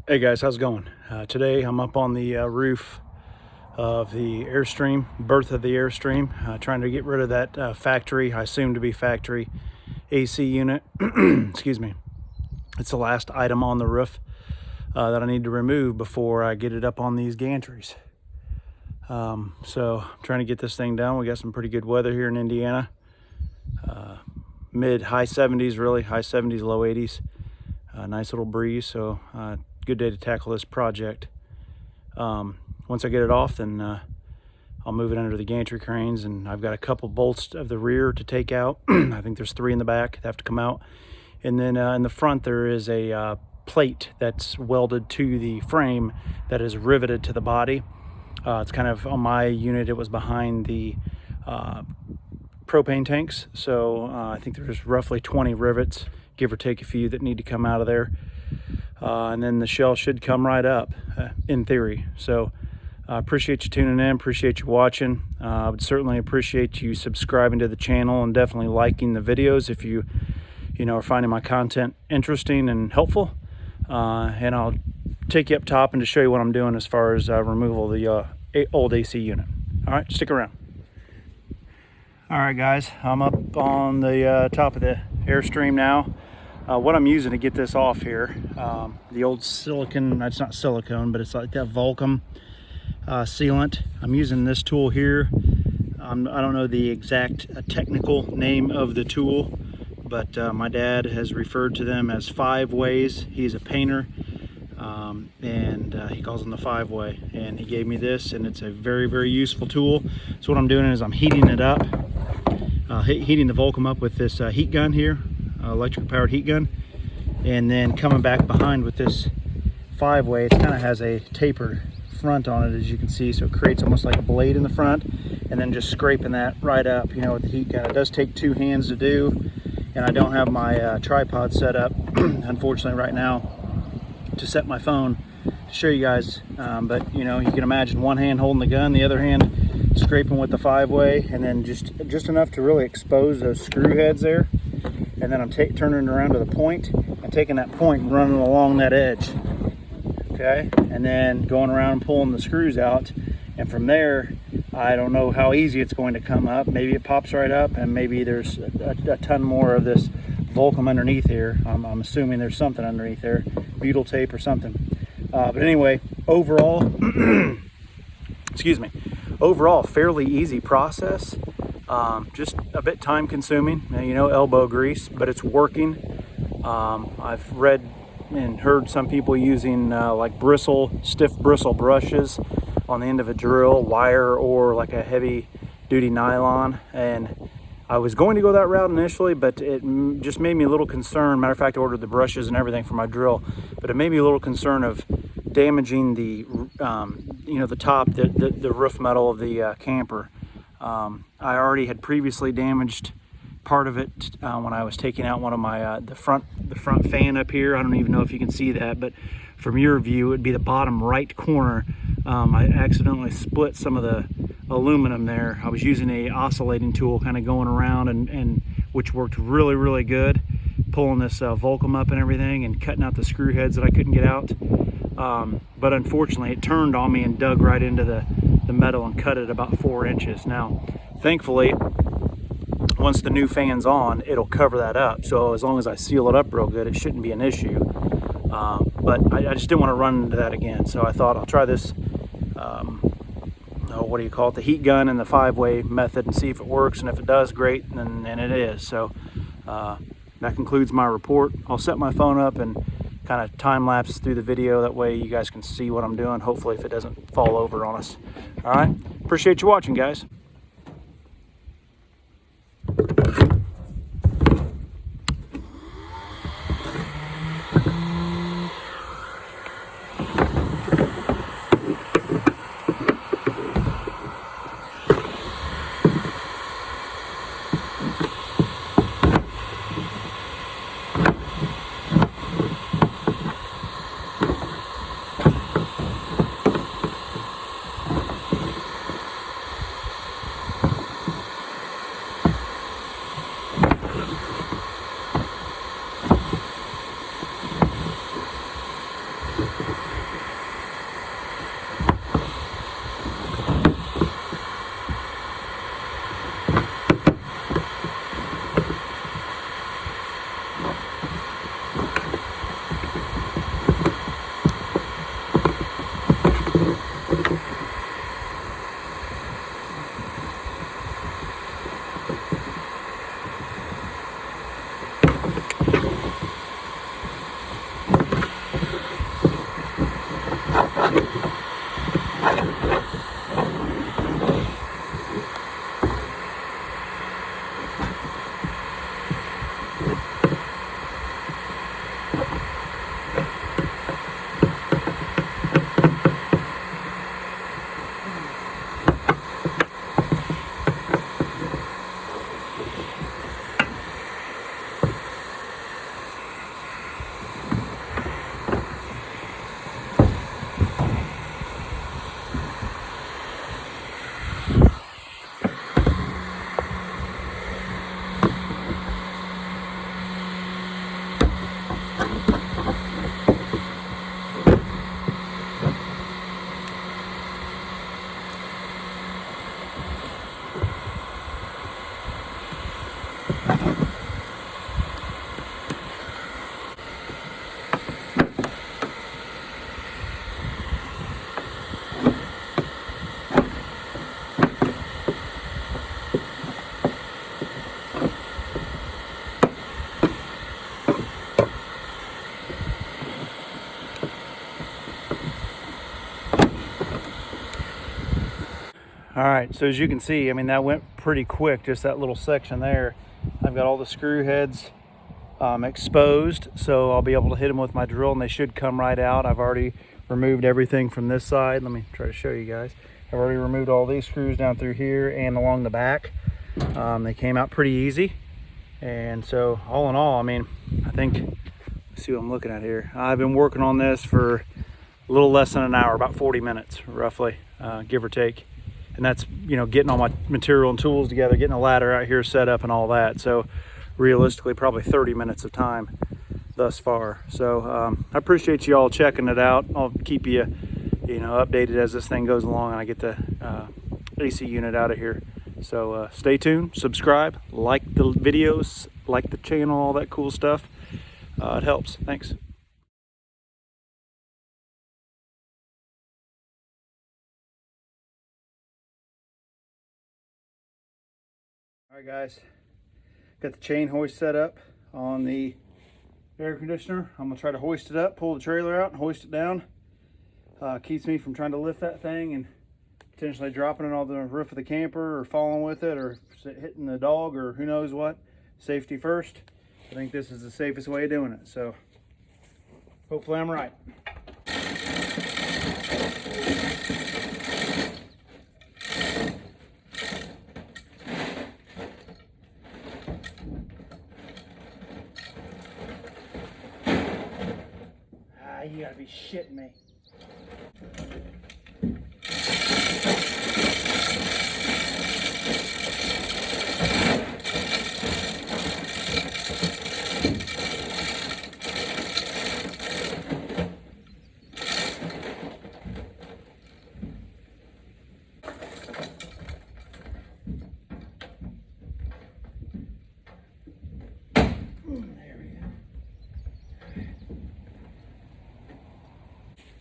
Hey guys, how's it going? Today I'm up on the roof of the Airstream, birth of the Airstream, trying to get rid of that factory, I assume to be factory AC unit. Excuse me. It's the last item on the roof that I need to remove before I get it up on these gantries. So I'm trying to get this thing done. We got some pretty good weather here in Indiana. High 70s, really, high 70s, low 80s. Nice little breeze, so good day to tackle this project. Once I get it off, then I'll move it under the gantry cranes, and I've got a couple bolts of the rear to take out. I think there's 3 in the back that have to come out, and then in the front there is a plate that's welded to the frame that is riveted to the body. It's kind of on my unit, it was behind the propane tanks, so I think there's roughly 20 rivets, give or take a few, that need to come out of there. And then the shell should come right up, in theory. So I appreciate you tuning in, appreciate you watching. I would certainly appreciate you subscribing to the channel and definitely liking the videos if you are finding my content interesting and helpful. And I'll take you up top and to show you what I'm doing as far as removal of the old AC unit. All right, stick around. All right, guys, I'm up on the top of the Airstream now. What I'm using to get this off here, the old silicone, it's not silicone, but it's like that Vulcan sealant. I'm using this tool here. I don't know the exact technical name of the tool, but my dad has referred to them as 5-ways. He's a painter, and he calls them the 5-way. And he gave me this, and it's a very, very useful tool. So what I'm doing is I'm heating it up, heating the Vulcan up with this heat gun here. Electric powered heat gun, and then coming back behind with this 5-way. It kind of has a tapered front on it, as you can see, so it creates almost like a blade in the front, and then just scraping that right up, with the heat gun. It does take 2 hands to do, and I don't have my tripod set up unfortunately right now to set my phone to show you guys, but you can imagine one hand holding the gun, the other hand scraping with the 5-way, and then just enough to really expose those screw heads there. And then I'm turning it around to the point and taking that point and running along that edge. Okay, and then going around and pulling the screws out. And from there, I don't know how easy it's going to come up. Maybe it pops right up, and maybe there's a ton more of this Vulcan underneath here. I'm assuming there's something underneath there, butyl tape or something. But anyway, overall, excuse me, overall, fairly easy process. Just a bit time consuming, elbow grease, but it's working. I've read and heard some people using like stiff bristle brushes on the end of a drill, wire, or like a heavy duty nylon. And I was going to go that route initially, but it just made me a little concerned. Matter of fact, I ordered the brushes and everything for my drill, but it made me a little concerned of damaging the, the top, the roof metal of the camper. I already had previously damaged part of it when I was taking out one of my the front fan up here. I don't even know if you can see that, but from your view, it'd be the bottom right corner. I accidentally split some of the aluminum there. I was using a oscillating tool, kind of going around, and which worked really, really good, pulling this Vulcan up and everything, and cutting out the screw heads that I couldn't get out. But unfortunately, it turned on me and dug right into the metal and cut it about 4 inches. Now, thankfully, once the new fan's on, it'll cover that up. So as long as I seal it up real good, it shouldn't be an issue. But I just didn't want to run into that again. So I thought I'll try this, what do you call it, the heat gun and the 5-way method, and see if it works. And if it does, great, and it is. So that concludes my report. I'll set my phone up and kind of time lapse through the video. That way you guys can see what I'm doing, hopefully, if it doesn't fall over on us. All right, appreciate you watching, guys. All right, so as you can see, I mean, that went pretty quick, just that little section there. I've got all the screw heads exposed, so I'll be able to hit them with my drill and they should come right out. I've already removed everything from this side. Let me try to show you guys. I've already removed all these screws down through here and along the back. They came out pretty easy. And so all in all, I mean, I think, let's see what I'm looking at here. I've been working on this for a little less than an hour, about 40 minutes roughly, give or take. And that's, you know, getting all my material and tools together, getting a ladder out here set up and all that. So realistically, probably 30 minutes of time thus far. So I appreciate you all checking it out. I'll keep you, you know, updated as this thing goes along and I get the AC unit out of here. So stay tuned, subscribe, like the videos, like the channel, all that cool stuff. It helps. Thanks. All right, guys, got the chain hoist set up on the air conditioner. I'm gonna try to hoist it up, pull the trailer out and hoist it down. Keeps me from trying to lift that thing and potentially dropping it on the roof of the camper or falling with it or hitting the dog or who knows what. Safety first. I think this is the safest way of doing it. So hopefully I'm right. You gotta be shitting me.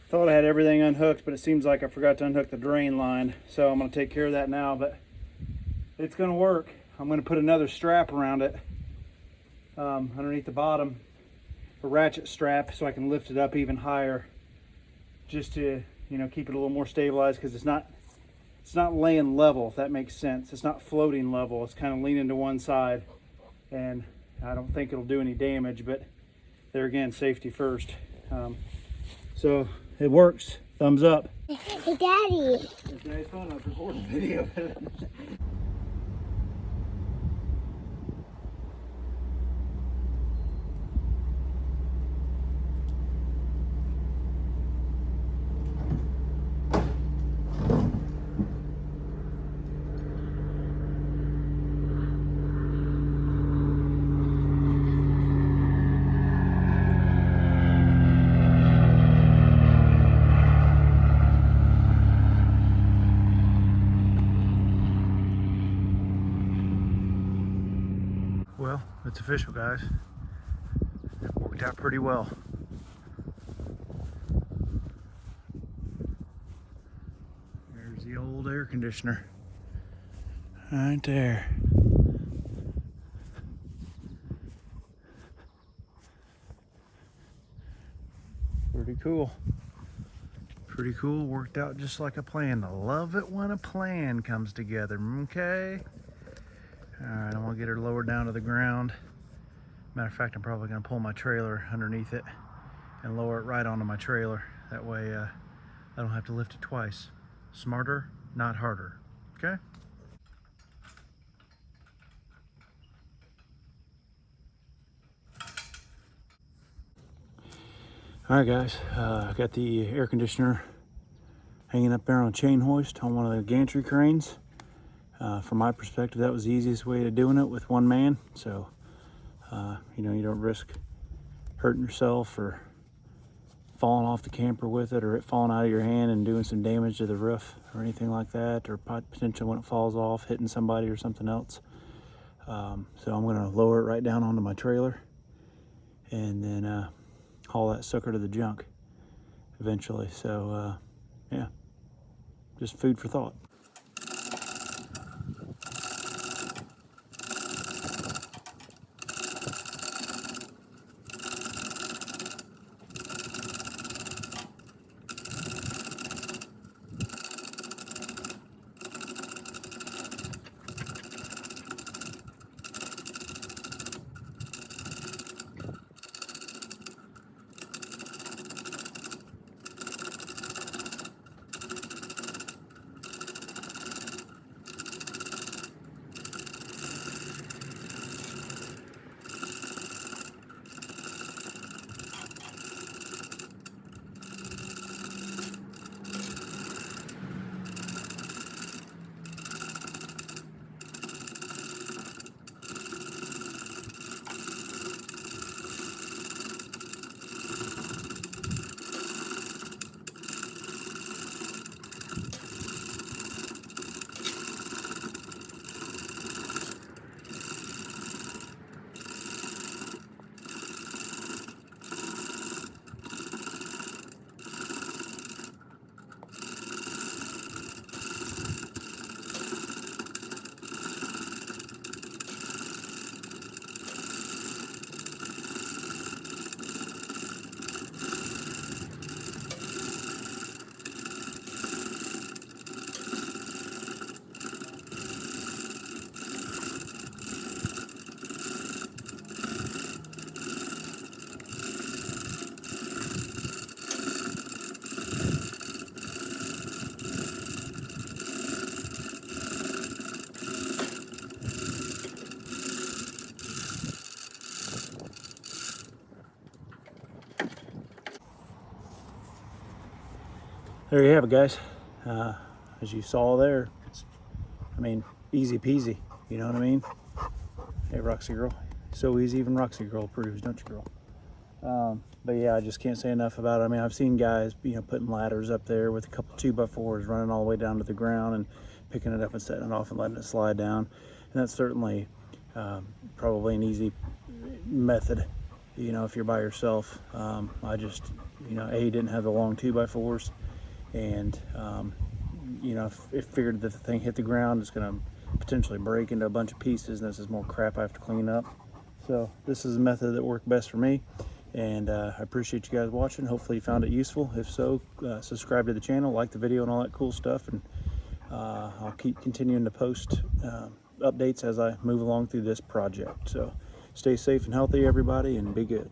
Thought I had everything unhooked, but it seems like I forgot to unhook the drain line. So I'm going to take care of that now, but it's going to work. I'm going to put another strap around it underneath the bottom, a ratchet strap, so I can lift it up even higher, just to, you know, keep it a little more stabilized, because it's not laying level, if that makes sense. It's not floating level. It's kind of leaning to one side, and I don't think it'll do any damage, but there again, safety first. So it works. Thumbs up. Hey, Daddy. It's nice fun. I'm recording a video. Well, it's official, guys. It worked out pretty well. There's the old air conditioner. Right there. Pretty cool. Pretty cool. Worked out just like a plan. I love it when a plan comes together, okay? All right, I'm gonna get her lowered down to the ground. Matter of fact, I'm probably gonna pull my trailer underneath it and lower it right onto my trailer. That way I don't have to lift it twice. Smarter, not harder, okay? All right, guys, I got the air conditioner hanging up there on a chain hoist on one of the gantry cranes. From my perspective, that was the easiest way of doing it with one man. So, you know, you don't risk hurting yourself or falling off the camper with it, or it falling out of your hand and doing some damage to the roof or anything like that, or potentially when it falls off, hitting somebody or something else. So I'm gonna lower it right down onto my trailer and then haul that sucker to the junk eventually. So, yeah, just food for thought. there you have it, guys. As you saw there, easy peasy, you know what I mean? Hey, Roxy girl, so easy, even Roxy girl approves, don't you, girl? But yeah, I just can't say enough about it. I mean, I've seen guys, putting ladders up there with a couple 2x4s running all the way down to the ground and picking it up and setting it off and letting it slide down. And that's certainly probably an easy method, if you're by yourself. I just, didn't have the long 2x4s, and if figured that the thing hit the ground, it's going to potentially break into a bunch of pieces, and this is more crap I have to clean up. So this is a method that worked best for me, and I appreciate you guys watching. Hopefully you found it useful. If so, subscribe to the channel, like the video and all that cool stuff, and I'll keep continuing to post updates as I move along through this project. So stay safe and healthy, everybody, and be good.